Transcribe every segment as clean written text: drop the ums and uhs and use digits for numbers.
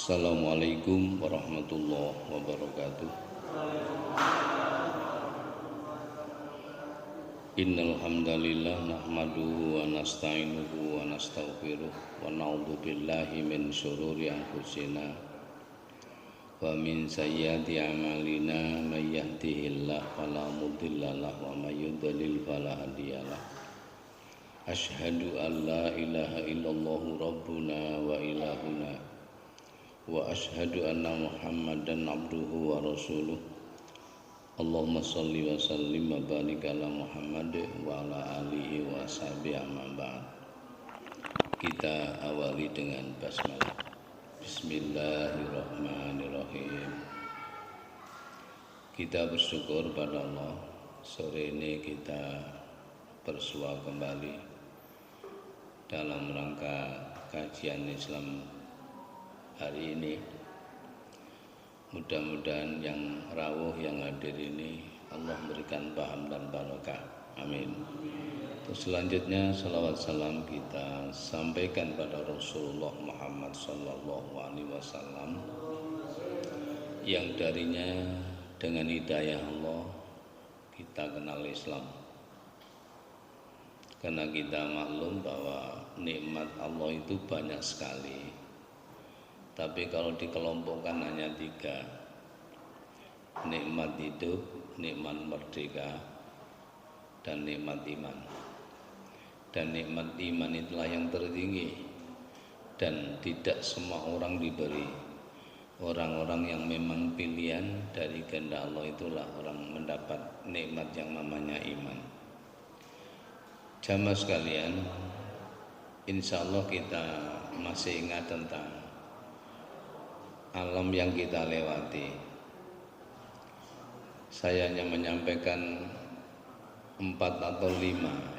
Assalamualaikum warahmatullahi wabarakatuh. Innal hamdalillah nahmaduhu wa nasta'inuhu wa nastaghfiruh wa na'udzu billahi min syururi anfusina wa min sayyiati a'malina may yahdihillahu fala mudhillalah wa may yudlil fala hadiyalah. Asyhadu an la ilaha illallah rabbuna wa ilahuna wa asyhadu anna Muhammadan abduhu wa rasuluh. Allahumma shalli wa sallim wa barik ala Muhammad wa ala alihi wa sahbihi amma ba'd. Kita awali dengan basmalah. Bismillahirrahmanirrahim. Kita bersyukur pada Allah, sore ini kita bersua kembali dalam rangka kajian Islam hari ini. Mudah-mudahan yang rawuh yang hadir ini Allah berikan paham dan barokah. Amin. Terus selanjutnya salawat salam kita sampaikan pada Rasulullah Muhammad sallallahu alaihi wasallam yang darinya dengan hidayah Allah kita kenal Islam. Karena kita maklum bahwa nikmat Allah itu banyak sekali. Tapi kalau dikelompokkan hanya 3, nikmat hidup, nikmat merdeka, dan nikmat iman. Dan nikmat iman itulah yang tertinggi dan tidak semua orang diberi. Orang-orang yang memang pilihan dari kehendak Allah itulah orang mendapat nikmat yang namanya iman. Jamaah sekalian, insya Allah kita masih ingat tentang alam yang kita lewati. Saya hanya menyampaikan 4 atau 5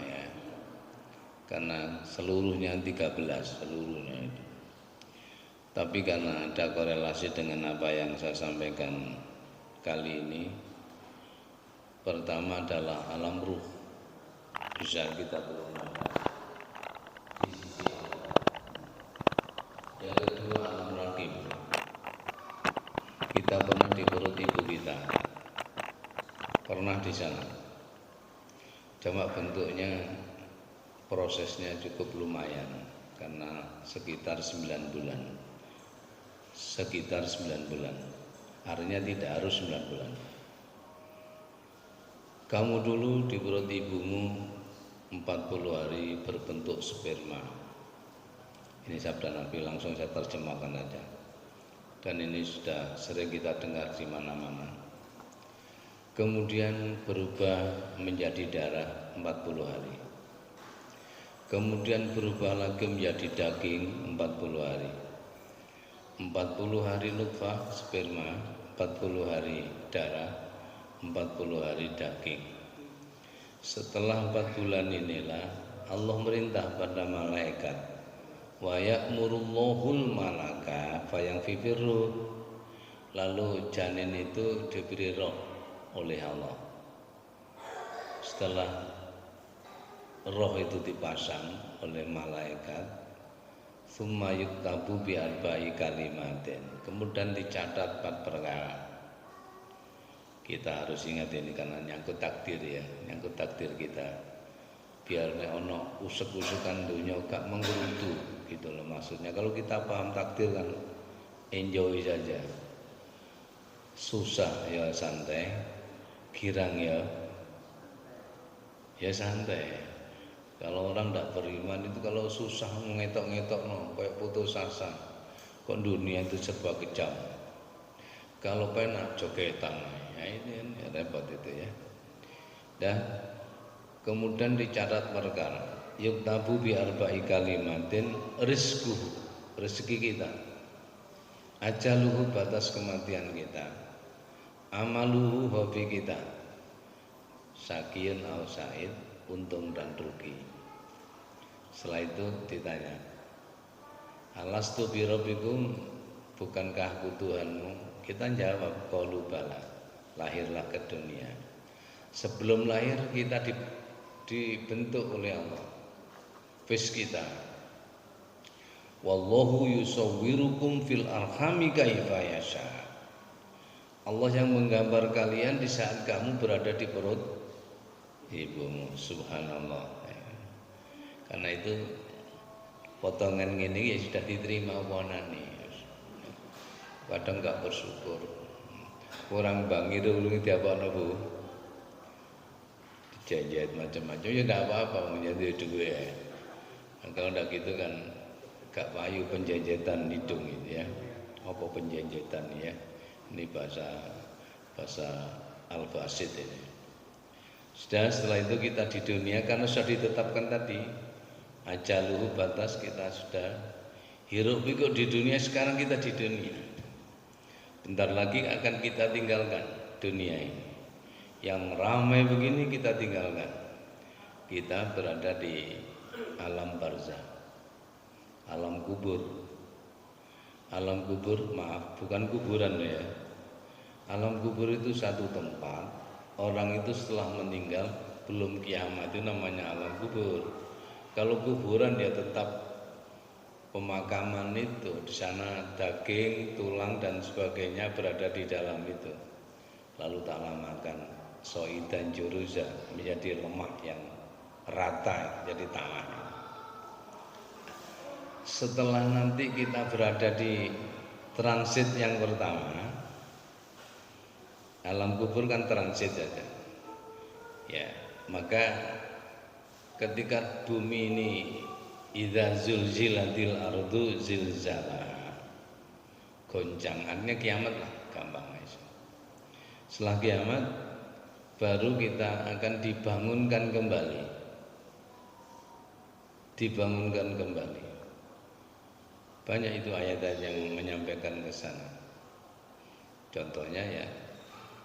ya, karena seluruhnya 13 seluruhnya itu. Tapi karena ada korelasi dengan apa yang saya sampaikan kali ini. Pertama adalah alam ruh, bisa kita belum ada di sisi Allah. Yang kedua alam rahim, kita pernah di perut ibu kita, pernah di sana. Cuma bentuknya prosesnya cukup lumayan karena sekitar 9 bulan. Sekitar 9 bulan. Artinya tidak harus 9 bulan. Kamu dulu di perut ibumu 40 hari berbentuk sperma. Ini sabda Nabi, langsung saya terjemahkan aja. Dan ini sudah sering kita dengar di mana-mana. Kemudian berubah menjadi darah 40 hari. Kemudian berubah lagi menjadi daging 40 hari. 40 hari nutfah sperma, 40 hari darah, 40 hari daging. Setelah 4 bulan inilah Allah merintah pada malaikat, wa ya'murullahul malaka fayanfirru. Lalu janin itu diberi roh oleh Allah. Setelah roh itu dipasang oleh malaikat, summa yuktabu bi arba'i kalimatin, kemudian dicatat 4 perkara. Kita harus ingat ini karena nyangkut takdir ya, nyangkut takdir kita. Biar nek ono usek-usekan dunia gak menggerutu gitu loh maksudnya. Kalau kita paham takdir kan enjoy saja, susah ya santai, girang ya santai. Kalau orang tidak beriman itu kalau susah ngetok-ngetok no, kayak putus asa. Kok dunia itu serba kejam. Kalau penak jogetan, ya ini repot itu ya. Dan kemudian dicatat perkara, yuktabu bi arba'i kalimatin rizquhu, rezeki kita, ajaluhu batas kematian kita, amaluhu hobi kita, sakiyun au sa'id, untung dan rugi. Setelah itu ditanya, alastu bi rabbikum, bukankah aku Tuhanmu? Kita jawab qalu bala, lahirlah ke dunia. Sebelum lahir kita dibentuk oleh Allah, fis kita Wallahu yusawwirukum fil arhami kaifa yasha. Allah yang menggambar kalian di saat kamu berada di perut ibumu. Subhanallah. Karena itu potongan gini ya sudah diterima wanani. Kadang nggak bersyukur. Kurang bangi dulu diapa Bu? Dijajet macam-macam ya enggak apa-apa menjadi duit ya. Nah, kalau enggak gitu kan gak payu penjajetan hidung itu ya. Apa penjajetan ya? Ini bahasa Al-Fasid ini. Setelah itu kita di dunia karena sudah ditetapkan tadi ajaluhu batas, kita sudah hirup pikuk di dunia. Sekarang kita di dunia, bentar lagi akan kita tinggalkan dunia ini yang ramai begini, kita tinggalkan. Kita berada di alam barzakh, alam kubur. Alam kubur, maaf, bukan kuburan ya. Alam kubur itu satu tempat, orang itu setelah meninggal belum kiamat, itu namanya alam kubur. Kalau kuburan dia tetap pemakaman itu, di sana daging, tulang dan sebagainya berada di dalam itu. Lalu tak lamakan soi dan juruza menjadi lemak yang rata, jadi tanah. Setelah nanti kita berada di transit yang pertama, alam kubur kan transit saja. Ya, maka ketika bumi ini idza zulzilatil ardu zilzalaha, goncangannya kiamat lah, gampang aja. Setelah kiamat baru kita akan dibangunkan kembali. Dibangunkan kembali. Banyak itu ayat yang menyampaikan ke sana. Contohnya ya,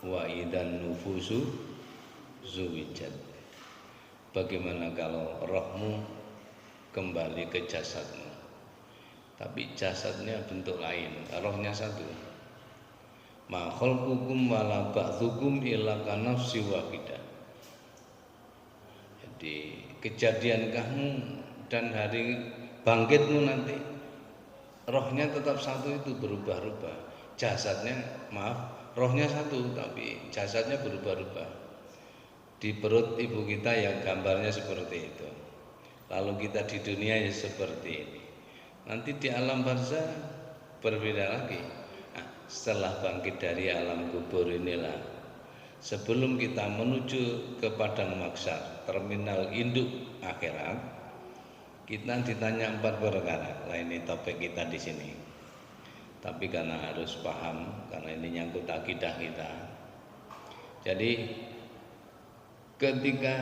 wa idan nufusu zuwijat. Bagaimana kalau rohmu kembali ke jasadmu, tapi jasadnya bentuk lain, rohnya satu. Ma khalqukum wala ba'tsukum illa kanafsi wahidah. Jadi kejadian kamu dan hari bangkitmu nanti, rohnya tetap satu, itu berubah-ubah. Jasadnya, maaf, rohnya satu tapi jasadnya berubah-ubah. Di perut ibu kita yang gambarnya seperti itu. Lalu kita di dunia ya seperti ini. Nanti di alam barzakh berbeda lagi. Nah, setelah bangkit dari alam kubur inilah, sebelum kita menuju ke padang mahsyar, terminal induk akhirat, kita ditanya 4 perkara. Lah ini topik kita di sini. Tapi karena harus paham, karena ini nyangkut akidah kita. Jadi ketika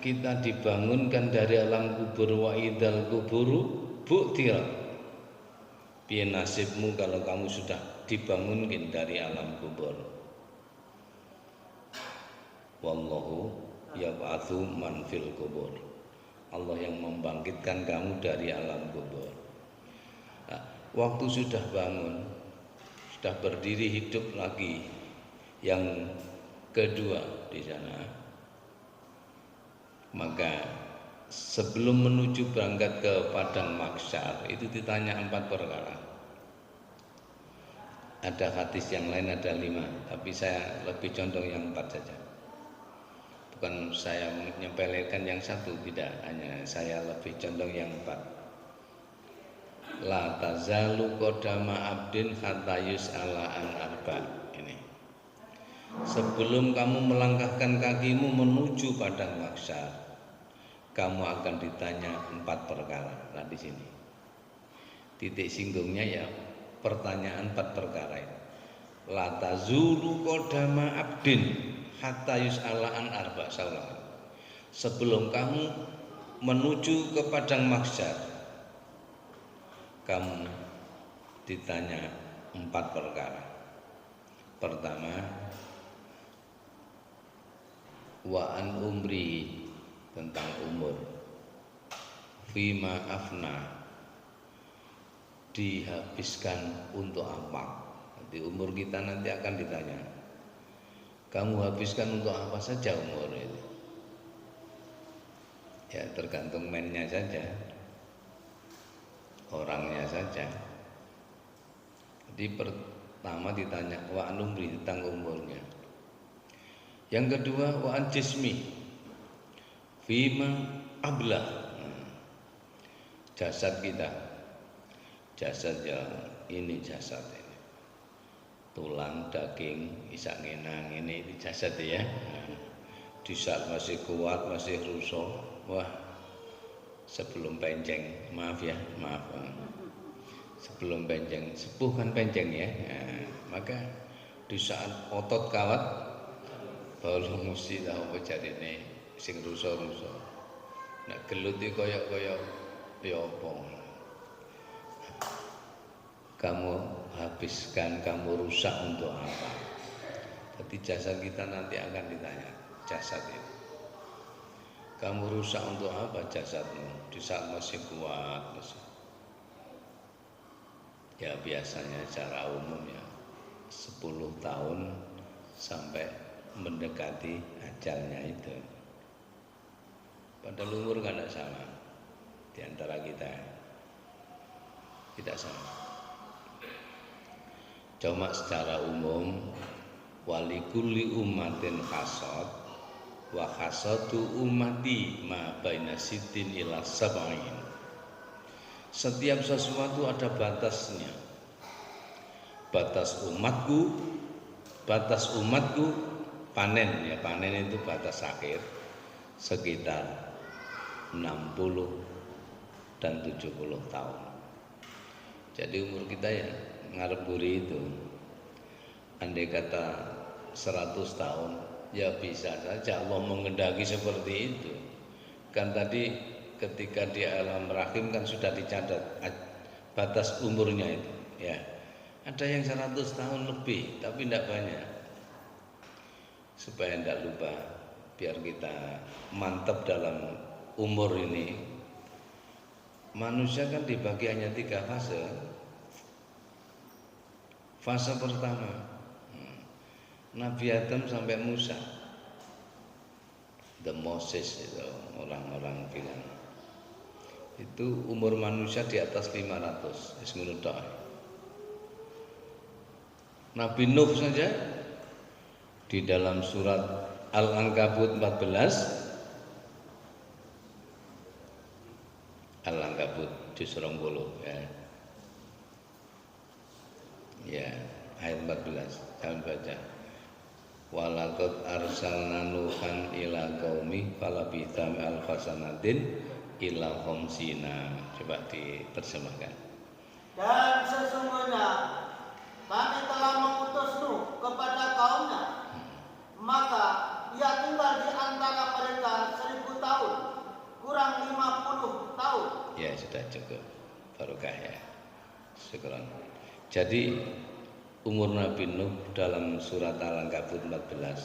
kita dibangunkan dari alam kubur, wa idal kuburu bu'tirat, piye nasibmu kalau kamu sudah dibangunkan dari alam kubur. Wallahu yab'atsu man fil kubur. Allah yang membangkitkan kamu dari alam kubur. Nah, waktu sudah bangun, sudah berdiri hidup lagi yang kedua di sana, maka sebelum menuju berangkat ke padang mahsyar itu ditanya 4 perkara. Ada hadis yang lain ada 5, tapi saya lebih condong yang 4 saja. Bukan saya menyepelekan yang 1, tidak, hanya saya lebih condong yang 4. La tazalu qadama abdin hatta yus'ala an arba. Ini. Sebelum kamu melangkahkan kakimu menuju padang mahsyar, kamu akan ditanya 4 perkara. Nah di sini titik singgungnya ya, pertanyaan 4 perkara ini. La tazulu qadama abdin hatta yus'ala an arba. Sebelum kamu menuju ke padang mahsyar, kamu ditanya 4 perkara. Pertama, wa an umri, tentang umur. Fima afna, dihabiskan untuk apa? Nanti umur kita nanti akan ditanya. Kamu habiskan untuk apa saja umur itu? Ya tergantung mainnya saja, orangnya saja. Jadi pertama ditanya wa anumri tentang umurnya. Yang kedua wa an jismi fima ablah. Jasad kita, jasad ya ini jasad ini, tulang daging isak ngenang ini jasad ya. Di saat masih kuat masih rusak, wah sebelum penceng, maaf ya, maaf. Sebelum penceng, sepuh kan penceng ya. Nah, maka di saat otot kawat baru mesti tahu apa jarine sing rusak-rusak. Nek gelut iki koyok-koyok ya apa? Kamu habiskan, kamu rusak untuk apa? Jadi jasad kita nanti akan ditanya, jasad itu. Kamu rusak untuk apa jasadmu? Di saat masih kuat, ya biasanya secara umum ya 10 tahun sampai mendekati ajalnya itu. Padahal umur kan tidak sama di antara kita, tidak sama. Cuma secara umum walikulli ummatin khasad wa khasatu ummati ma baina sitin ila sab'in. Setiap sesuatu ada batasnya. Batas umatku panen ya, panen itu batas akhir sekitar 60 dan 70 tahun. Jadi umur kita ya ngarep buri itu. Andai kata 100 tahun ya bisa saja Allah mengendaki seperti itu. Kan tadi ketika di alam rahim kan sudah dicatat batas umurnya itu ya. Ada yang 100 tahun lebih tapi tidak banyak. Supaya tidak lupa, biar kita mantap dalam umur ini. Manusia kan dibagi hanya 3 fase. Fase pertama Nabi Adam sampai Musa, the Moses itu orang-orang bilang itu umur manusia di atas 500 ismunudai. Nabi Nuh saja di dalam surat Al-Ankabut 14, Al-Ankabut juz 20 ya. Ya, ayat 14 jangan baca. Walaqad arsalna nuhan ila qaumi falabitha alfasanatin ila khamsina. Coba diterjemahkan. Dan sesungguhnya kami telah mengutus Nuh kepada kaumnya, maka ia tinggal di antara mereka 1000 tahun, kurang 50 tahun. Ya sudah cukup, barokah ya. Syukran. Jadi umur Nabi Nuh dalam surat Al-Ankabut 14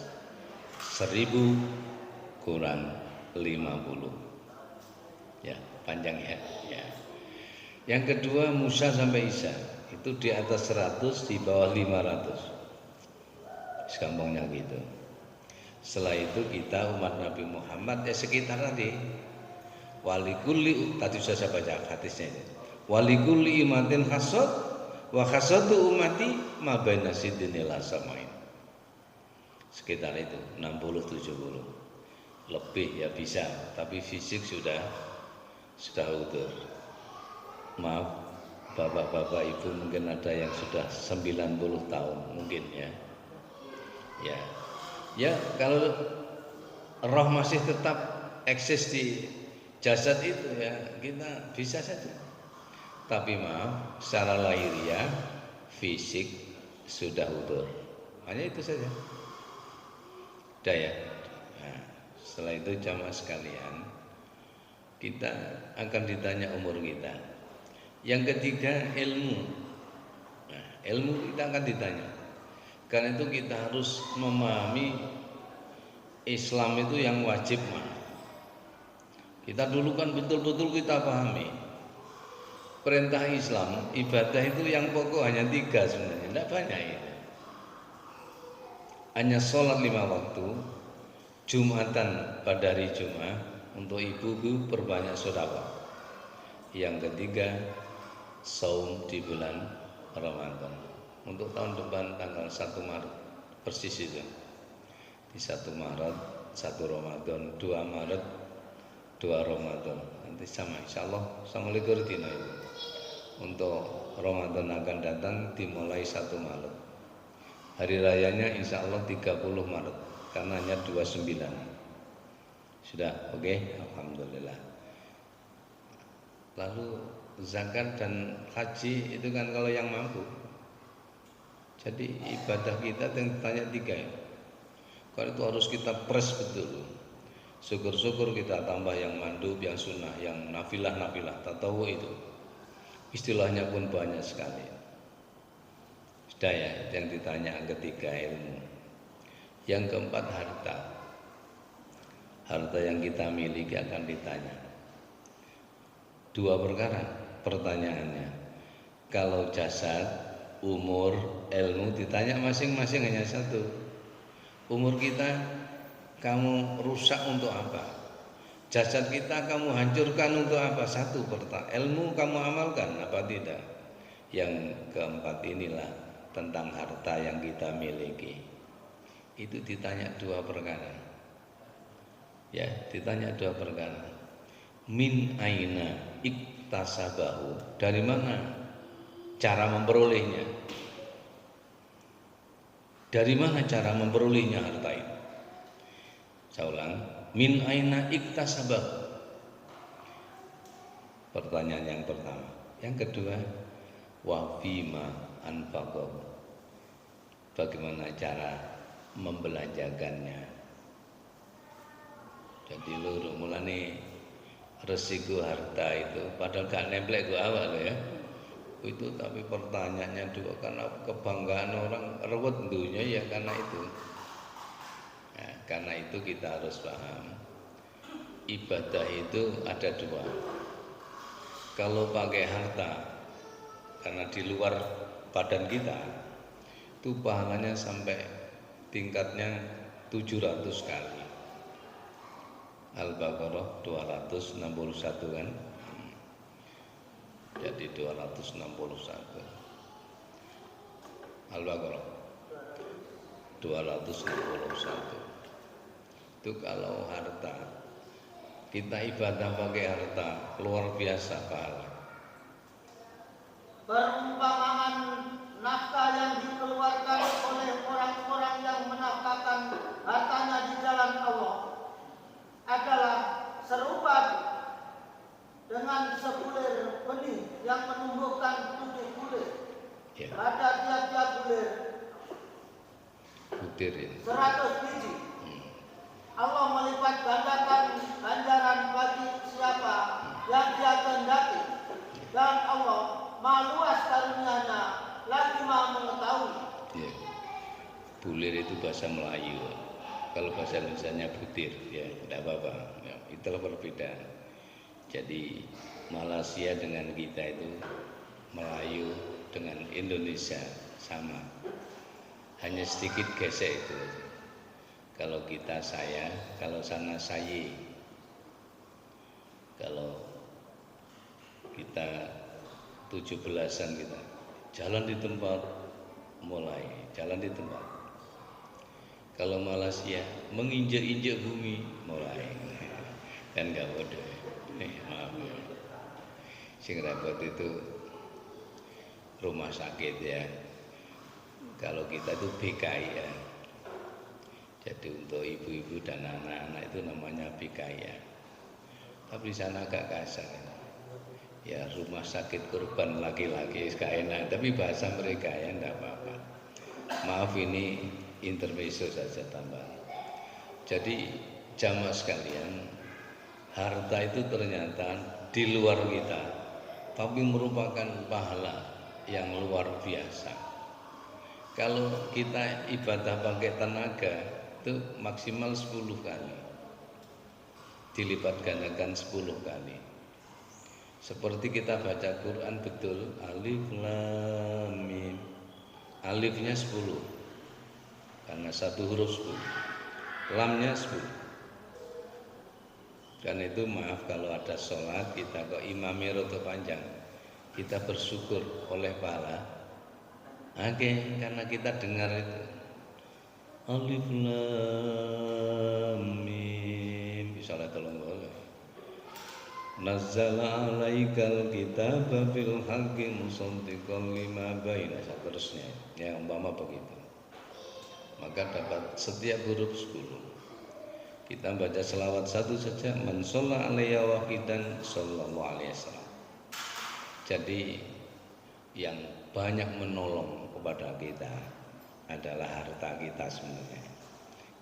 1000 kurang 50. Ya, panjang ya. Ya. Yang kedua Musa sampai Isa itu di atas 100, di bawah 500. Sekampungnya gitu. Setelah itu kita umat Nabi Muhammad ya sekitar tadi. Walikulli, tadi sudah saya baca hadisnya ini. Walikulli imatin khasad wa khasatu ummati ma baina siddin ila samain. Sekitar itu 60-70. Lebih ya bisa, tapi fisik sudah utuh. Maaf bapak-bapak ibu mungkin ada yang sudah 90 tahun mungkin ya. Ya. Ya kalau roh masih tetap eksis di jasad itu ya kita bisa saja. Tapi maaf, secara lahiriah fisik sudah utuh. Hanya itu saja. Udah ya. Nah, setelah itu jamaah sekalian, kita akan ditanya umur kita. Yang ketiga ilmu. Nah, ilmu kita akan ditanya. Karena itu kita harus memahami Islam itu yang wajib mana. Kita dulu kan betul-betul kita pahami. Perintah Islam, ibadah itu yang pokok hanya 3 sebenarnya, tidak banyak itu. Hanya sholat 5 waktu, Jumatan pada hari Jumat, untuk ibu-ibu perbanyak sedekah. Yang ketiga, saum di bulan Ramadan. Untuk tahun depan tanggal 1 Maret persis itu. Di 1 Maret 1 Ramadan, 2 Maret 2 Ramadan. Nanti sama insyaallah sama likur dina itu. Untuk Ramadan akan datang dimulai 1 Maret. Hari rayanya insyaallah 30 Maret karena hanya 29. Sudah oke? Alhamdulillah. Lalu zakat dan haji itu kan kalau yang mampu. Jadi ibadah kita yang tanya 3 ya. Kalau itu harus kita press betul. Syukur-syukur kita tambah yang mandub, yang sunnah, yang nafilah-nafilah, tatawu itu. Istilahnya pun banyak sekali. Sudah ya, yang ditanya yang ketiga ilmu. Yang keempat harta. Harta yang kita miliki akan ditanya. 2 perkara pertanyaannya. Kalau jasad, umur, ilmu ditanya masing-masing hanya 1. Umur kita kamu rusak untuk apa? Jasad kita kamu hancurkan untuk apa? 1 pertanyaan. Ilmu kamu amalkan apa tidak? Yang keempat inilah tentang harta yang kita miliki. Itu ditanya 2 perkara. Ya, ditanya 2 perkara. Min aina iktasabahu, dari mana cara memperolehnya? Dari mana cara memperolehnya harta itu? Saya ulang, min aina iktasabahu. Pertanyaan yang pertama. Yang kedua, wa fima anfaqahu. Bagaimana cara membelanjakannya? Jadi loro mulane resiko harta itu padahal gak nemplek ke awak loh ya. Itu tapi pertanyaannya 2 karena kebanggaan orang rewet dunia ya karena itu. Nah, karena itu kita harus paham ibadah itu ada 2. Kalau pakai harta karena di luar badan kita itu pahalanya sampai tingkatnya 700 kali. Al-Baqarah 261 kan. Jadi 261. Al-Baqarah 261. Itu kalau harta kita ibadah pakai harta luar biasa pahala. Perumpamaan nafkah yang dikeluarkan oleh orang-orang yang menafkahkan hartanya di jalan Allah adalah serupa dengan sebulir benih yang menumbuhkan 7 bulir. Ya. Pada tiap-tiap bulir Butir ini. 100 biji. Allah melipat gandakan ganjaran bagi siapa yang Dia kehendaki, dan Allah Maha luas karunia-Nya lagi Maha mengetahui. Ya. Bulir itu bahasa Melayu. Kalau bahasa Indonesianya butir, ya tidak apa-apa. Ya, itulah perbedaan. Jadi Malaysia dengan kita itu, Melayu dengan Indonesia sama. Hanya sedikit gesek itu. Kalau kita saya, kalau sana saya. Kalau kita 17-an kita jalan di tempat, mulai jalan di tempat. Kalau Malaysia menginjak-injak bumi, mulai kan gak bodoh. Maaf ya. Sing repot itu rumah sakit ya. Kalau kita itu BKI ya. Jadi untuk ibu-ibu dan anak-anak itu namanya BKI ya. Tapi di sana agak kasar. Ya rumah sakit korban laki-laki gak enak, tapi bahasa mereka ya enggak apa-apa. Maaf ini intermezzo saja tambah. Jadi jamaah sekalian, harta itu ternyata di luar kita, tapi merupakan pahala yang luar biasa. Kalau kita ibadah pakai tenaga itu maksimal 10 kali, dilipat gandakan 10 kali. Seperti kita baca Quran betul, alif lam mim, alifnya 10 karena 1 huruf 10, lamnya 10. Karena itu maaf kalau ada sholat kita kok imamnya rada panjang, kita bersyukur oleh pahala. Oke, karena kita dengar itu Alif Lam Mim misalnya tolong boleh Nazzala alaikal kitaba bil haqqi musaddiqan lima baina seterusnya ya umpama begitu, maka dapat setiap huruf 10. Kita baca selawat satu saja, man shalla alayya wahidan sallallahu alaihi wasallam. Jadi yang banyak menolong kepada kita adalah harta kita sebenarnya.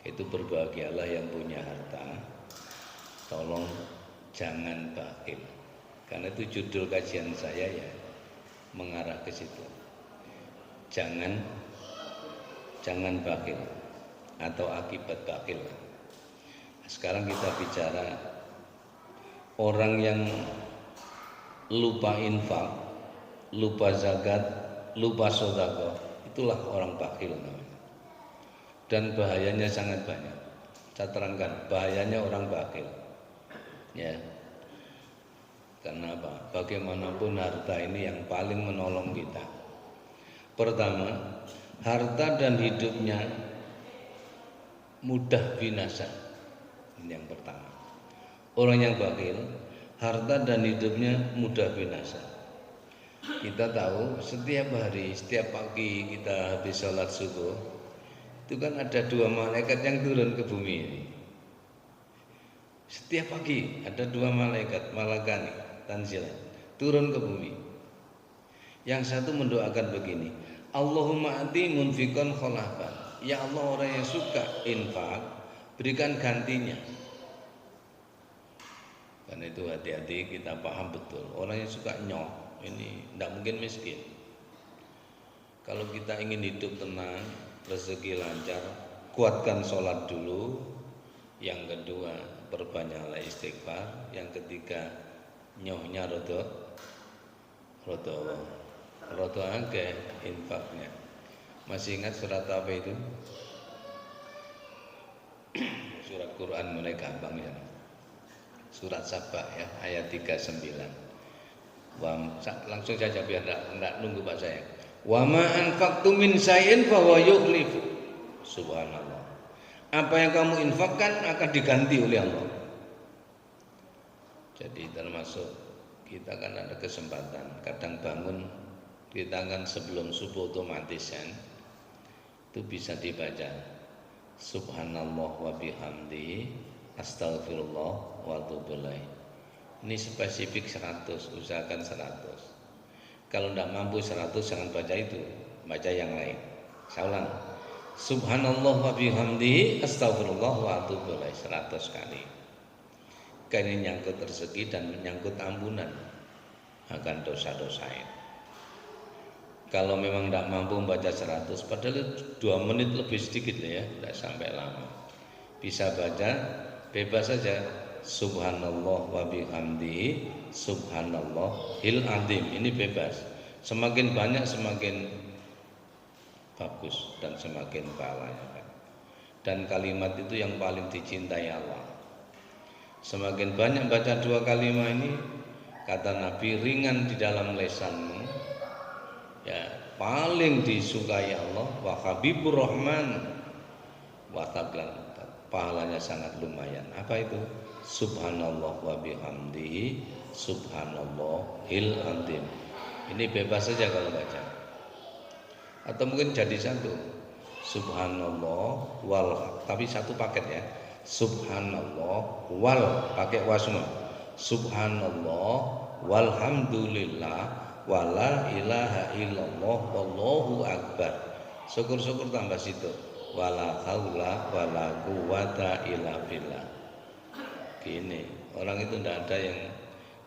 Itu berbahagialah yang punya harta. Tolong jangan bakhil. Karena itu judul kajian saya ya mengarah ke situ. Jangan bakhil atau akibat bakhil. Sekarang kita bicara orang yang lupa infak, lupa zakat, lupa sedekah, itulah orang bakhil namanya. Dan bahayanya sangat banyak. Saya terangkan bahayanya orang bakhil. Ya. Karena apa? Bagaimanapun harta ini yang paling menolong kita. Pertama, harta dan hidupnya mudah binasa. Ini yang pertama. Orang yang bakhil, harta dan hidupnya mudah binasa. Kita tahu setiap hari, setiap pagi kita habis sholat subuh, itu kan ada 2 malaikat yang turun ke bumi ini. Setiap pagi ada 2 malaikat, malakani, tanzilan, turun ke bumi. Yang satu mendoakan begini, Allahumma ati munfiqan khalafan. Ya Allah, orang yang suka infak, berikan gantinya. Karena itu hati-hati, kita paham betul. Orang yang suka nyok, ini tidak mungkin miskin. Kalau kita ingin hidup tenang, rezeki lancar, kuatkan sholat dulu. Yang kedua, perbanyaklah istighfar. Yang ketiga, nyohnya rodo agak infaknya. Masih ingat surat apa itu? Surat Quran mulai gampang ya. Surat Saba ya, ayat 39. Langsung saja biar enggak nunggu Pak saya. Wa ma anfaqtum min syai'in fa huwa yukhlifu. Subhanallah. Apa yang kamu infakkan akan diganti oleh Allah. Jadi termasuk kita kan ada kesempatan, kadang bangun kita kan sebelum subuh otomatis kan, itu bisa dibaca Subhanallah wa bihamdi Astaghfirullah wa atubu ilaih. Ini spesifik 100, usahakan 100. Kalau tidak mampu 100 jangan baca itu, baca yang lain. Saya ulang, Subhanallah wa bihamdi Astaghfirullah wa atubu ilaih 100 kali. Karena nyangkut rezeki dan menyangkut ampunan akan dosa-dosa ini. Kalau memang tidak mampu membaca 100, padahal 2 menit lebih sedikit ya, tidak sampai lama. Bisa baca, bebas saja. Subhanallah wa bihamdihi subhanallahil azim. Ini bebas. Semakin banyak semakin bagus dan semakin pahalanya. Dan kalimat itu yang paling dicintai Allah. Semakin banyak baca 2 kalimat ini, kata Nabi, ringan di dalam lesanmu. Ya, paling disukai Allah, wa habibur rahman wa tablan, pahalanya sangat lumayan. Apa itu? Subhanallah wa bihamdihi subhanallahil azim. Ini bebas saja kalau baca. Atau mungkin jadi satu. Subhanallah wal, tapi satu paket ya. Subhanallah wal, pakai wasma. Subhanallah walhamdulillah wala ilaha illallah wallahu akbar. Syukur-syukur tambah situ. Wala haula wala quwata illa billah. Gini, orang itu tidak ada yang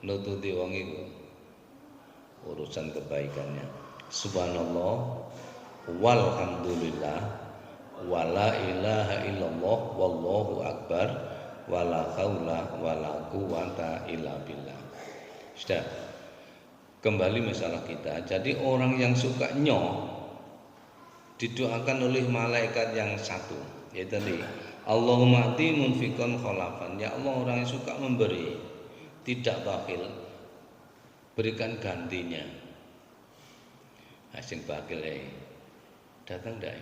nututi wong itu urusan kebaikannya. Subhanallah walhamdulillah wala ilaha illallah wallahu akbar wala haula wala quwata illa billah. Sudah. Kembali masalah kita. Jadi orang yang suka nyok didoakan oleh malaikat yang satu, yaitu tadi Allahumma ati munfiqan khalafan. Ya Allah, orang yang suka memberi, tidak bakhil, berikan gantinya. Asing bakil datang ndak?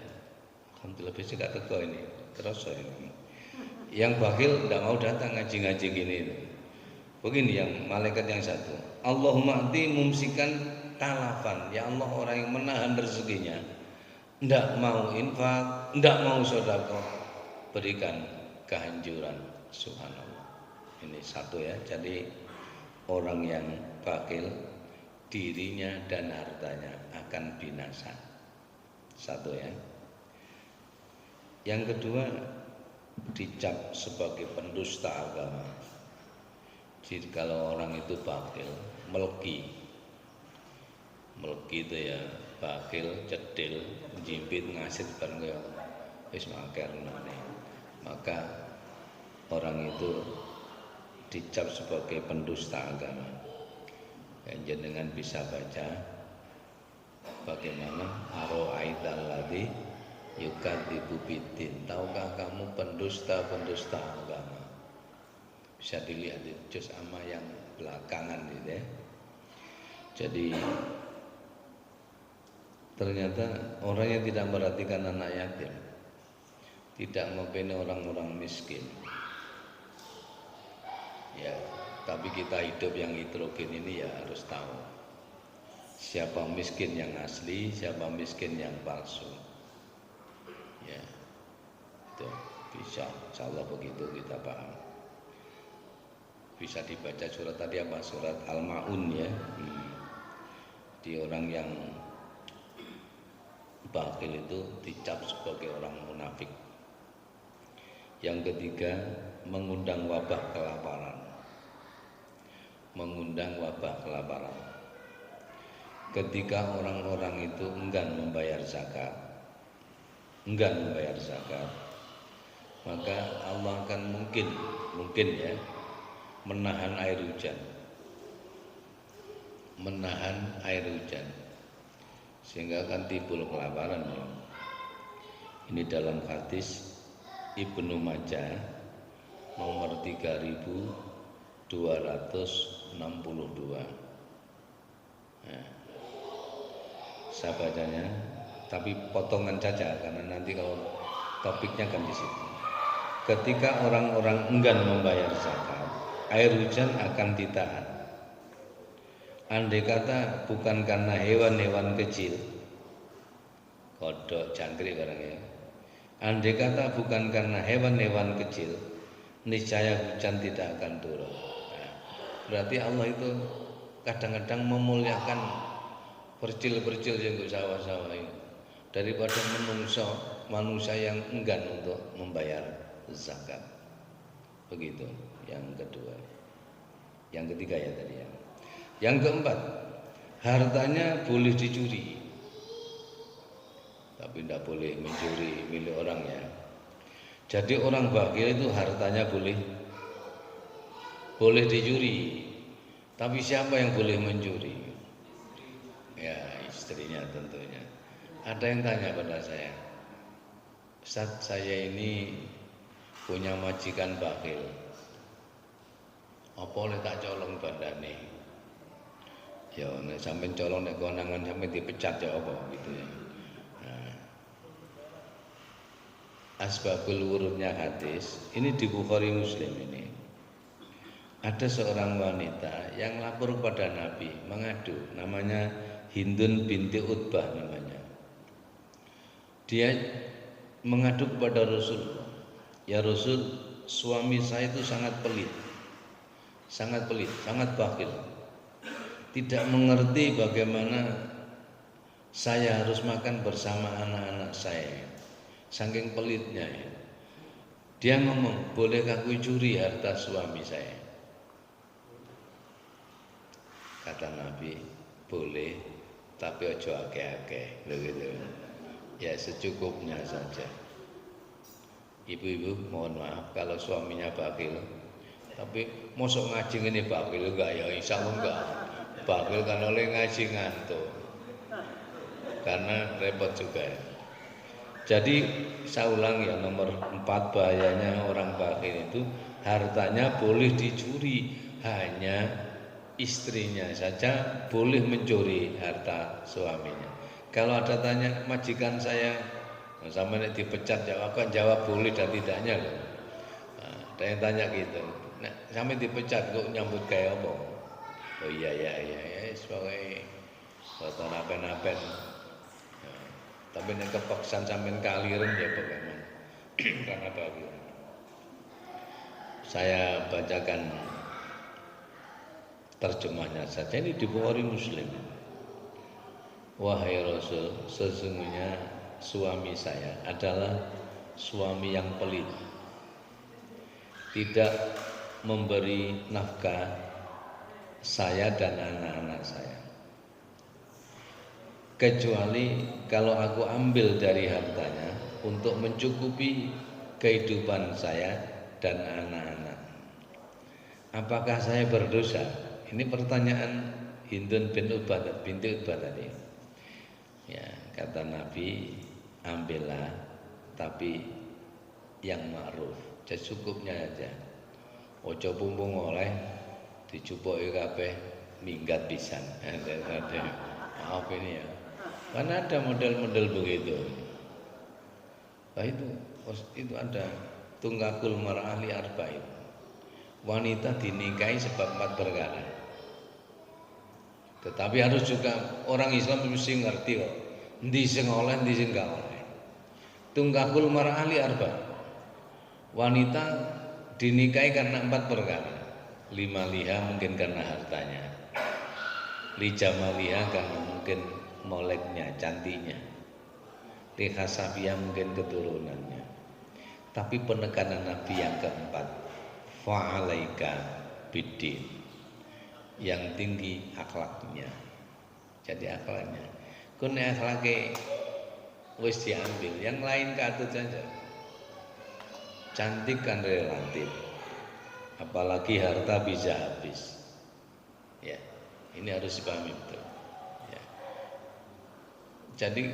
Alhamdulillah besok gak teko ini. Terus ini. Yang bakil ndak mau datang ngaji-ngaji gini. Begini yang malaikat yang satu. Allahumma ati mumsikan talafan. Ya Allah, orang yang menahan rezekinya, ndak mau infak, ndak mau sedekah, berikan kehancuran. Subhanallah. Ini satu ya. Jadi orang yang bakil, dirinya dan hartanya akan binasa. Satu ya. Yang kedua, dicap sebagai pendusta agama. Jadi kalau orang itu bakil, melki itu ya, bakil, cedil, jimpit, ngasih bareng kaya wis maker meneh. Maka orang itu dicap sebagai pendusta agama. Jenengan bisa baca bagaimana ara'aital ladzi yukadzibu biddin. Tahukah kamu pendusta agama? Bisa dilihat di juz amma yang belakangan gitu ya. Jadi ternyata orang yang tidak memperhatikan anak yatim, tidak membina orang-orang miskin, ya. Tapi kita hidup yang heterogen ini ya harus tahu siapa miskin yang asli, siapa miskin yang palsu. Ya, itu bisa, insyaallah begitu kita paham. Bisa dibaca surat tadi apa? Surat Al-Ma'un ya. Di orang yang bakil itu dicap sebagai orang munafik. Yang ketiga, mengundang wabah kelaparan. Mengundang wabah kelaparan. Ketika orang-orang itu enggan membayar zakat, maka Allah akan mungkin ya menahan air hujan, sehingga akan timbul kelaparan ya. Ini dalam hadis Ibnu Majah nomor 3262. Nah, saya bacanya, tapi potongan saja karena nanti kalau topiknya kan di situ. Ketika orang-orang enggan membayar zakat, air hujan akan ditahan. Andai kata bukan karena hewan-hewan kecil, kodok, jangkrik barangnya. Andai kata bukan karena hewan-hewan kecil, niscaya hujan tidak akan turun. Nah, berarti Allah itu kadang-kadang memuliakan percil-percil yang ke sawah-sawah ini daripada manusia yang enggan untuk membayar zakat. Begitu yang kedua. Yang ketiga ya tadi ya. Yang keempat, hartanya boleh dicuri, tapi tidak boleh mencuri milik orang ya. Jadi orang bakil itu hartanya boleh dicuri, tapi siapa yang boleh mencuri? Ya istrinya tentunya. Ada yang tanya pada saya, Ustaz, saya ini punya majikan bakil, apa oleh tak colong bandane? Ya nek sampean colong nek konangan sampean dipecat ya apa gitu ya. Nah, asbabul wurudnya hadis ini di Bukhari Muslim ini. Ada seorang wanita yang lapor kepada Nabi, mengadu, namanya Hindun binti Utbah namanya. Dia mengadu kepada Rasul, ya Rasul, suami saya itu sangat pelit, sangat bakhil, tidak mengerti bagaimana saya harus makan bersama anak-anak saya, saking pelitnya ya. Dia ngomong, bolehkah aku curi harta suami saya? Kata Nabi, boleh, tapi ojo akeh-akeh, begitu. Ya secukupnya saja. Ibu-ibu mohon maaf kalau suaminya bakil, tapi mosok ngaji ini bakil enggak ya? Insya Allah enggak. Bakil kan oleh ngaji ngantuk, karena repot juga ya. Jadi saya ulang ya, nomor 4 bahayanya orang bakil itu hartanya boleh dicuri, hanya istrinya saja boleh mencuri harta suaminya. Kalau ada tanya majikan saya, sama nek dipecat jawab boleh dan tidaknya loh. Nah, ada yang tanya gitu. Nah, sampai dipecat kok nyambut kayak apa? Oh iya sebagai foto napen-napen. Nah, tapi nek kepaksaan sampean kaliren ya bagaimana? Karena bagi saya bacakan terjemahnya saja, ini di Bukhari Muslim. Wahai Rasul, sesungguhnya suami saya adalah suami yang pelit, tidak memberi nafkah saya dan anak-anak saya, kecuali kalau aku ambil dari hartanya untuk mencukupi kehidupan saya dan anak-anak. Apakah saya berdosa? Ini pertanyaan Hindun binti Utbah tadi. Ya, kata Nabi, ambillah tapi yang ma'ruf, secukupnya aja. Ojo pumpung oleh dicupoki kabeh minggat pisan. Maaf ini ya. Karena ada model-model begitu. Nah itu ada tungkakul mar'ah li arba'in. Wanita dinikahi sebab 4 perkara. Tetapi harus juga orang Islam mesti ngerti kok. Endi sing oleh, endi sing gak oleh. Tungkakul mar'ah li arba. Wanita dinikahi karena 4 perkara. 5 liha mungkin karena hartanya. Li jamaliha karena mungkin moleknya, cantiknya. Li hasabiyah mungkin keturunannya. Tapi penekanan Nabi yang keempat, fa'alaika biddin, yang tinggi akhlaknya. Jadi akhlaknya kun akhlake wis diambil, yang lain katut saja. Cantik kan relatif, apalagi harta bisa habis. Ya, ini harus dipahami betul. Ya. Jadi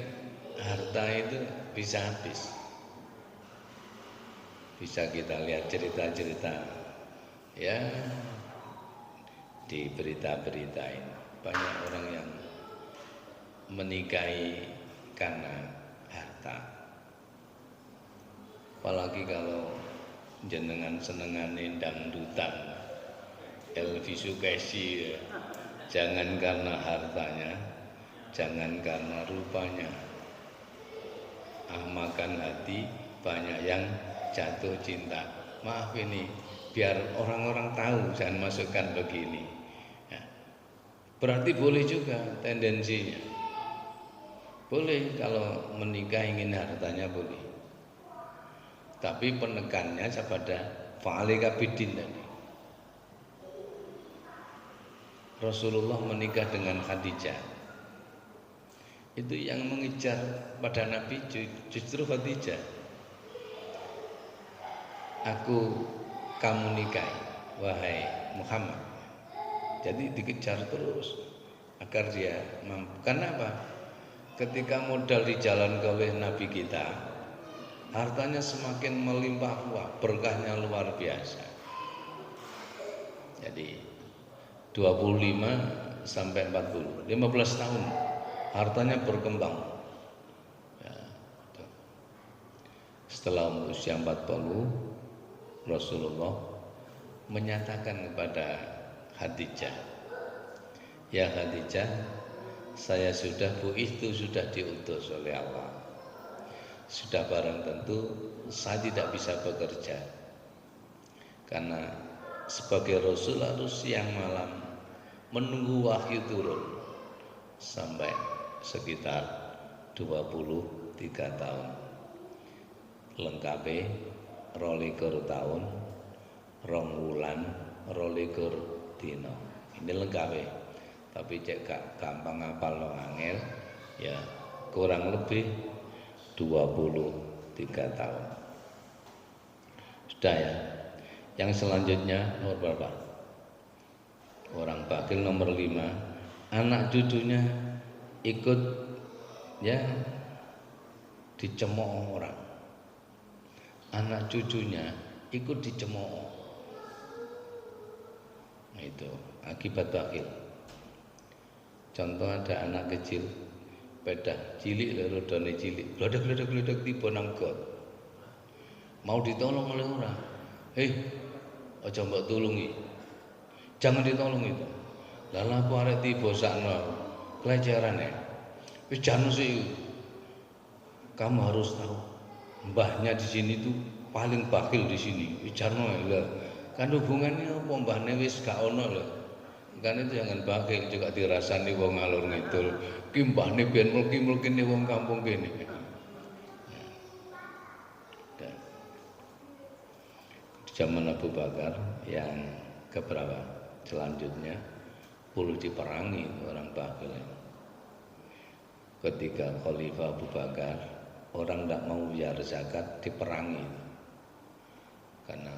harta itu bisa habis. Bisa kita lihat cerita-cerita ya di berita-berita ini, banyak orang yang menikahi karena harta. Apalagi kalau jenengan senengane dangdutan, Elvi Sukesi, jangan karena hartanya, jangan karena rupanya. Makan hati banyak yang jatuh cinta. Maaf ini biar orang-orang tahu, jangan masukkan begini. Ya. Berarti boleh juga tendensinya. Boleh kalau menikah ingin hartanya boleh. Tapi penekannya kepada fa'alika biddin tadi. Rasulullah menikah dengan Khadijah. Itu yang mengejar pada Nabi justru Khadijah. Aku kamu nikahi wahai Muhammad. Jadi dikejar terus agar dia mampu. Karena apa? Ketika modal dijalankan oleh Nabi kita, hartanya semakin melimpah ruah, berkahnya luar biasa. Jadi 25 sampai 40, 15 tahun hartanya berkembang. Ya, setelah usia 40, Rasulullah menyatakan kepada Khadijah, ya Khadijah, saya sudah diutus oleh Allah. Sudah barang tentu saya tidak bisa bekerja, karena sebagai Rasul harus siang malam menunggu wahyu turun sampai sekitar 23 tahun. Lengkape 22 tahun, 2 wulan, 22 dina. Ini lengkape. Tapi cek gak gampang ngapal no angel, ya kurang lebih 23 tahun. Sudah ya. Yang selanjutnya nomor berapa? Orang bakil nomor 5. Anak cucunya ikut ya dicemooh orang. Anak cucunya ikut dicemooh. Nah itu akibat bakhil. Contoh ada anak kecil pedah cilik lho rodone cilik glodok tiba nang got. Mau ditolong oleh orang. Aja mbok tulungi. Jangan ditolong itu. Lah lapo arek tiba sakno kelencerane. Wis jan sih. Kamu harus tahu mbahnya di sini tuh paling bakhil di sini. Wis jarno lho. Kan hubungannya apa mbahne wis gak ono lho. Kan itu jangan bakhil juga dirasani wong ngalor ngidul. Ki mbahne ben mulki-mulkine wong kampung kene. Zaman Abu Bakar yang keberapa selanjutnya perlu diperangi orang bakhil. Ketika Khalifah Abu Bakar orang tidak mau bayar zakat diperangi karena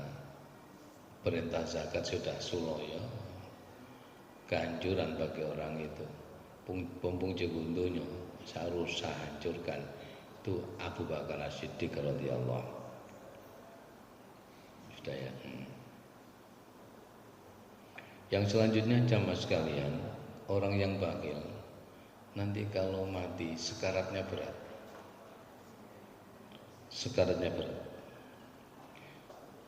perintah zakat sudah suloyo kehancuran bagi orang itu pompong jegundunya seharusnya hancurkan itu Abu Bakar As-Siddiq radhiyallahu sudah ya. Yang selanjutnya jamaah sekalian, orang yang bakhil nanti kalau mati sekaratnya berat. Sekaratnya berat.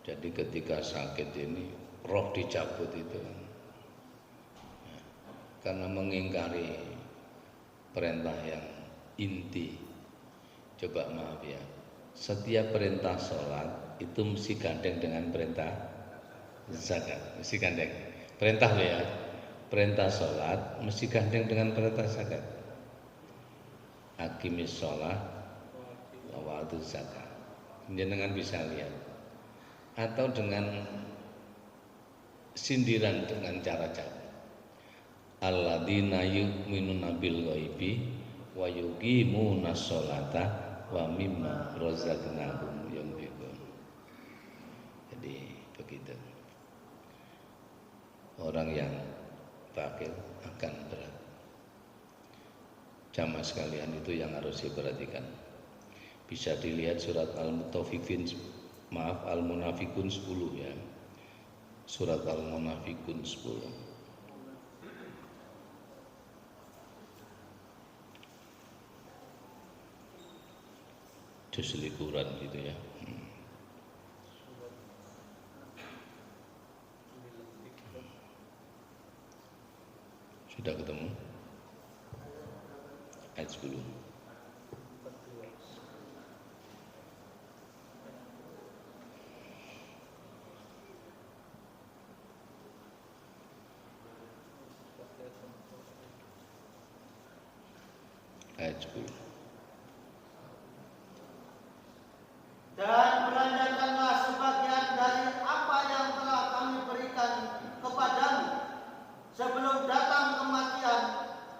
Jadi ketika sakit ini roh dicabut itu karena mengingkari perintah yang inti. Coba maaf ya, setiap perintah sholat itu mesti gandeng dengan perintah zakat, mesti gandeng. Perintah ya, perintah sholat mesti gandeng dengan perintah zakat. Aqimis sholat wa atuz zakat. Jenengan bisa lihat. Atau dengan sindiran dengan cara-cara. Alladzina yu'minuna bil ghaibi wa yuqimuna sholata wa mimma razaqnahum yunfiqun. Jadi begitu. Orang yang bakhil akan berat. Jamaah sekalian itu yang harus diperhatikan. Bisa dilihat surat Al-Mutaffifin, Al-Munafikun 10 ya. Surat Al-Munafikun 10. Juz likuran gitu ya. Sudah ketemu? Ayat 10. Ayat 10. Dan belanjakanlah sebagian dari apa yang telah kami berikan kepadamu sebelum datang kematian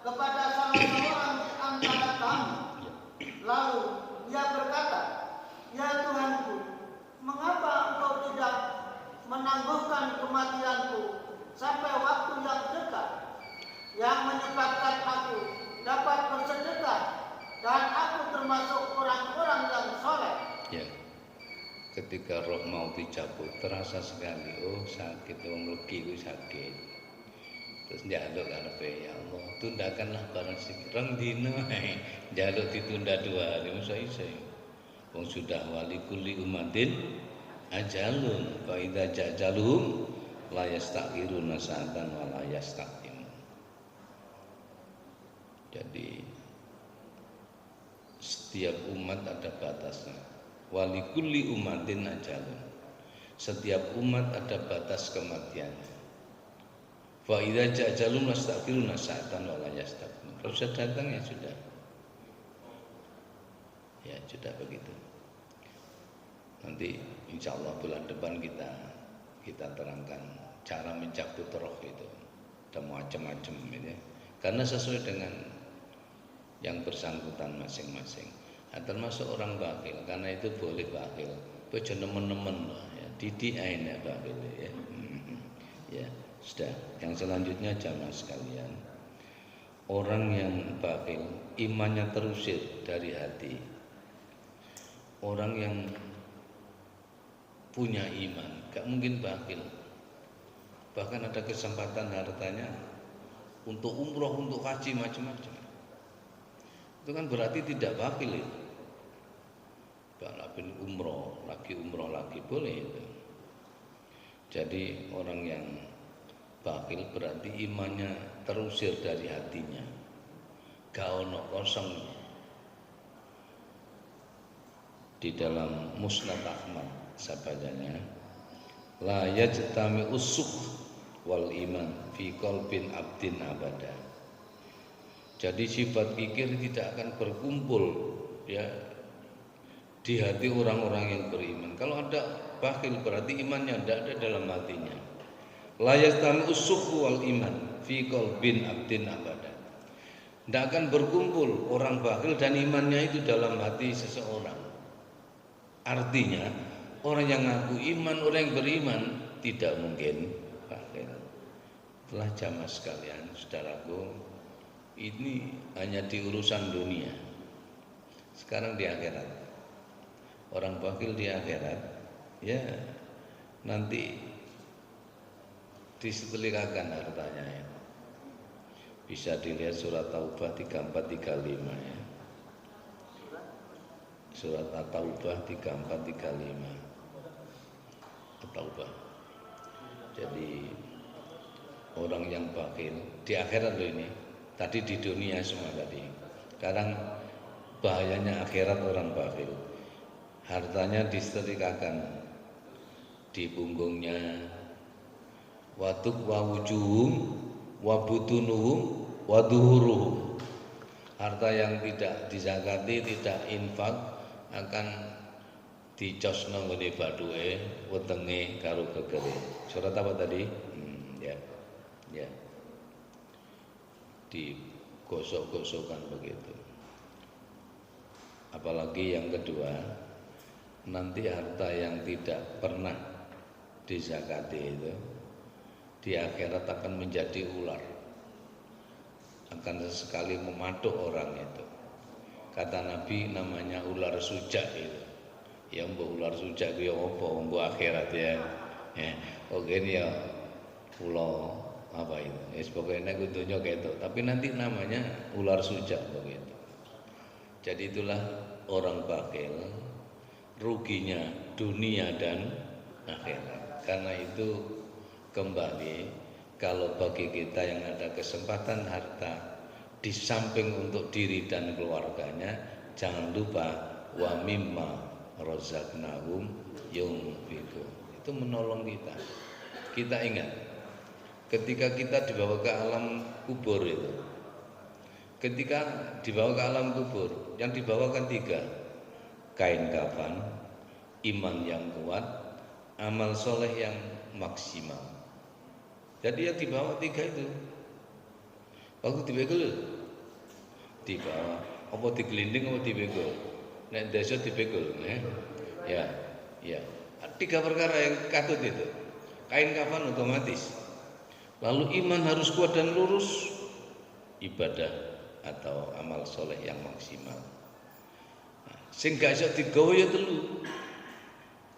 kepada salah seorang di antara kamu. Lalu ia berkata, ya Tuhanku, mengapa engkau tidak menangguhkan kematianku sampai waktu yang dekat, yang menyebabkan aku dapat bersedekah dan aku termasuk orang-orang yang soleh. Ya. Ketika roh mau dicabut terasa sekali, oh sakit, wong legi ku sakit. Terus njaluk karepe, ya Allah, tundakanlah barang sing rong dina ae. Njaluk ditunda 2 hari mesti iso. Wong sudah wali kulli umatin ajalun fa idza jajalum la yastakhiruna sa'atan wa la yastaqdim. Jadi setiap umat ada batasnya. Wali kulli umatin ajalun. Setiap umat ada batas kematiannya. Fa idza jajalum lastaghfiruna sa'atan wa la yastaqdim. Kalau sudah datang ya sudah. Ya sudah begitu. Nanti insya Allah bulan depan kita terangkan cara mencabut roh itu. Ada macam-macam ini. Karena sesuai dengan yang bersangkutan masing-masing. Nah, termasuk orang bakhil, karena itu boleh bakhil. Itu nemen-nemen ya, didik aja bakhil ya. Ya, sudah. Yang selanjutnya jamaah sekalian, orang yang bakhil imannya terusir dari hati. Orang yang punya iman gak mungkin bakhil. bahkan ada kesempatan hartanya untuk umroh, untuk haji, macam-macam. Itu kan berarti tidak bakhil itu. Balapin umroh lagi boleh itu. Jadi orang yang bakhil berarti imannya terusir dari hatinya, gak ono kosong. Di dalam Musnad Ahmad sabadanya, la yajtami usuk wal iman fi qalbin abdin abada. Jadi sifat kikir tidak akan berkumpul ya di hati orang-orang yang beriman. Kalau ada bakhil berarti imannya tidak ada dalam hatinya. La yajtami usuk wal iman fi qalbin abdin abada. Tidak akan berkumpul orang bakhil dan imannya itu dalam hati seseorang. Artinya orang yang ngaku iman, orang yang beriman tidak mungkin bakhil. Telah jamaah sekalian, saudaraku, ini hanya di urusan dunia. Sekarang di akhirat, orang bakhil di akhirat, ya nanti disetelikakan hartanya ya. Bisa dilihat surat Taubah 34-35 ya. Surat At-Taubah 34-35. At-Taubah. Jadi orang yang bakhil di akhirat loh ini. Tadi di dunia semua tadi. Sekarang bahayanya akhirat orang bakhil. Hartanya disetrikakan di punggungnya. Watuk wa wujuhum wa butunuhum wa duhuruhum. Harta yang tidak dizakati, tidak infak akan dicosno ngene bathuke, wetenge karo gegere. Surat apa tadi? Ya. Digosok-gosokkan begitu. Apalagi yang kedua, nanti harta yang tidak pernah dizakati itu di akhirat akan menjadi ular, akan sesekali mematuk orang itu. Kata Nabi namanya ular sujak itu. Ya mbok ular sujak ku ya apa mbok akhirat ya. Oke ini ya pulau apa itu. Wis pokoke nek donya ketok, tapi nanti namanya ular sujak begitu. Jadi itulah orang bakhil, ruginya dunia dan akhirat. Karena itu kembali, kalau bagi kita yang ada kesempatan harta di samping untuk diri dan keluarganya, jangan lupa wa mimma razaqnahum yunfiqun. Itu menolong kita. Kita ingat ketika kita dibawa ke alam kubur itu. Ketika dibawa ke alam kubur, yang dibawakan 3. Kain kafan, iman yang kuat, amal soleh yang maksimal. Jadi yang dibawa 3 itu. Waktu dibegel, dibawa. Apa digelinding apa dibegel? Nek desa dibegel, ya. 3 perkara yang katut itu. Kain kafan otomatis. Lalu iman harus kuat dan lurus. Ibadah atau amal soleh yang maksimal. Sing gak iso digawa ya telu.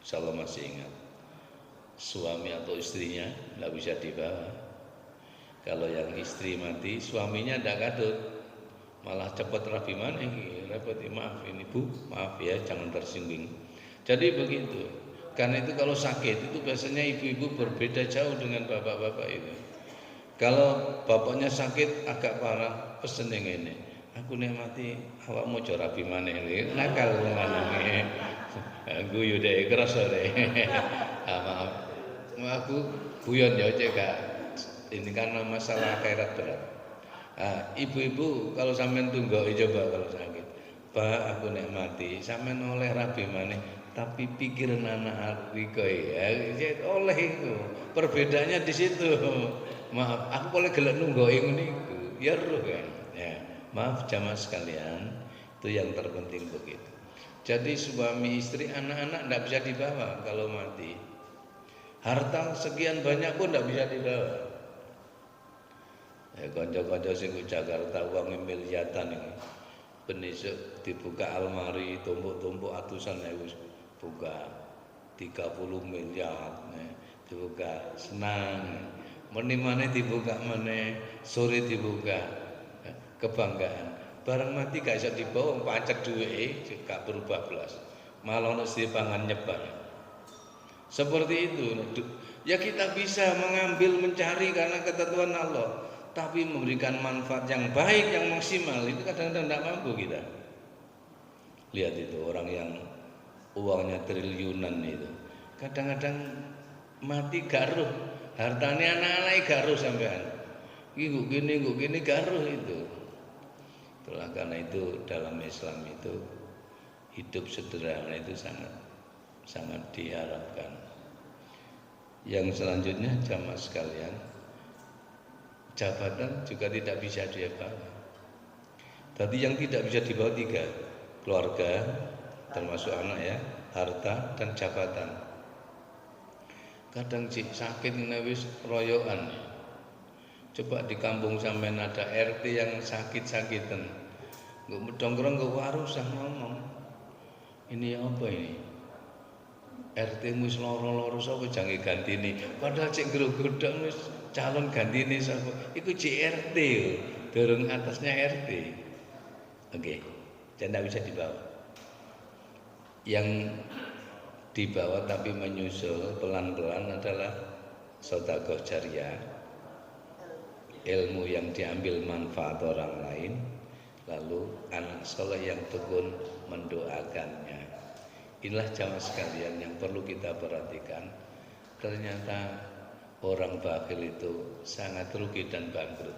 Insyaallah masih ingat. Suami atau istrinya tidak bisa dibawa. Kalau yang istri mati, suaminya tidak kadut, malah cepat rapi mana repot. Maaf ini bu, maaf ya, jangan tersinggung. Jadi begitu. Karena itu kalau sakit itu biasanya ibu-ibu berbeda jauh dengan bapak-bapak itu. Kalau bapaknya sakit agak parah, pesen yang ini. Aku nek mati, awak mau rapi mana ini? Nakal lanang. Aku yuda kerasa deh. Maaf. Aku guyon ya cek Kak. Ini karena masalah akhirat berat. Ibu-ibu kalau sampean tunggoki coba kalau sakit. Pak aku nek mati sampean oleh rabi maneh tapi pikiran anak aku ya oleh itu. Perbedaannya di situ. Maaf, aku boleh gelek nunggoki ngene iku. Ya roh kan. Ya, maaf jamaah sekalian, itu yang terpenting begitu. Jadi suami istri, anak-anak tidak bisa dibawa kalau mati. Harta sekian banyak pun tidak bisa dibawa. Konco-konco sing Jakarta uang miliaran ini. Benisuk dibuka almari tumpuk-tumpuk atusan ewu buka 30 miliar dibuka senang menimane dibuka meneh, sore dibuka. Kebanggaan. Barang mati gak iso dibawa pancet duweke gak berubah belas. Malah ono pangan nyebar. Seperti itu. Ya kita bisa mengambil mencari karena ketentuan Allah, tapi memberikan manfaat yang baik yang maksimal itu kadang-kadang tidak mampu kita. Lihat itu orang yang uangnya triliunan itu, kadang-kadang mati garuh, hartanya anak-anak garuh sampean. Gini garuh itu. Itulah karena itu dalam Islam itu hidup sederhana itu sangat diharapkan. Yang selanjutnya jamaah sekalian, jabatan juga tidak bisa dibawa. Tadi yang tidak bisa dibawa 3, keluarga termasuk anak ya, harta dan jabatan. Kadang sakit wis royokan. Coba di kampung sampean ada RT yang sakit-sakitan, nggak medongkrong nggak warung usah ngomong. Ini apa ini? RT wis loro-loro sapa jange gantine. Padahal cek grogodok wis calon gantine sapa? Iku CRT lho, dorong atasnya RT. Oke. Tidak bisa dibawa. Yang dibawa tapi menyusul pelan-pelan adalah sedekah jariah, ilmu yang diambil manfaat orang lain, lalu anak soleh yang tekun mendoakannya. Inilah jamaah sekalian yang perlu kita perhatikan. Ternyata orang bakhil itu sangat rugi dan bangkrut.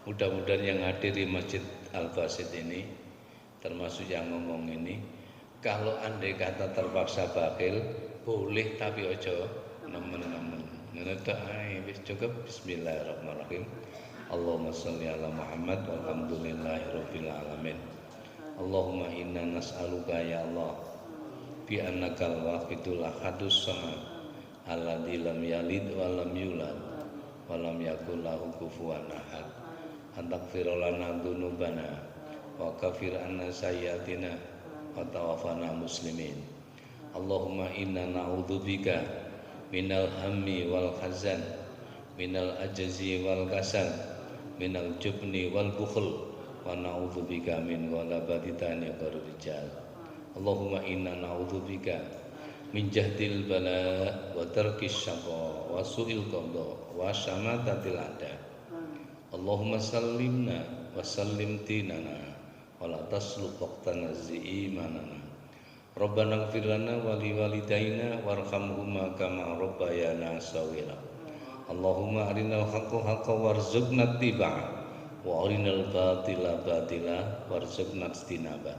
Mudah-mudahan yang hadir di Masjid Al-Basit ini, termasuk yang ngomong ini, kalau andai kata terpaksa bakhil, boleh tapi ojo nemen-nemen. Wis cukup. Bismillahirrahmanirrahim. Allahumma sholli ala Muhammad walhamdulillahirabbil alamin. Allahumma inna nas'aluka ya Allah bi annakal wahidul ahadus samad alladzi lam yalid wa lam yulad wa lam yakul lahu kufuwan ahad. Antaghfir lana dzunubana wa kafir anna sayyi'atina wa tawaffana muslimin. Allahumma inna na'udzubika minal hammi wal hazan, minal ajzi wal kasal, minal jubni wal bukhl, wa na'udzubika min ghalabati taniqar rijal. Allahumma inna na'udzubika min jahdil bala wa tarkis syaqa wa su'il qada wa syamatatil ada. Allahumma sallimna wa sallim dinana wa la tasluk waqtana imanana. Rabbana ighfir lana wa li walidayna warhamhuma kama rabbayana shaghira. Allahumma arinal haqqa haqqan warzuqna ittiba'ah wa arinal batila batila warzuqna ijtinabah.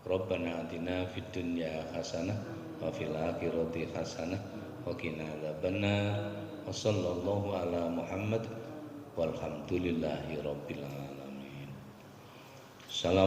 Rabbana atina fid dunya hasanah wa fil akhirati hasanah wa qina adzabannar. Wa sallallahu ala Muhammad walhamdulillahi rabbil alamin. Salam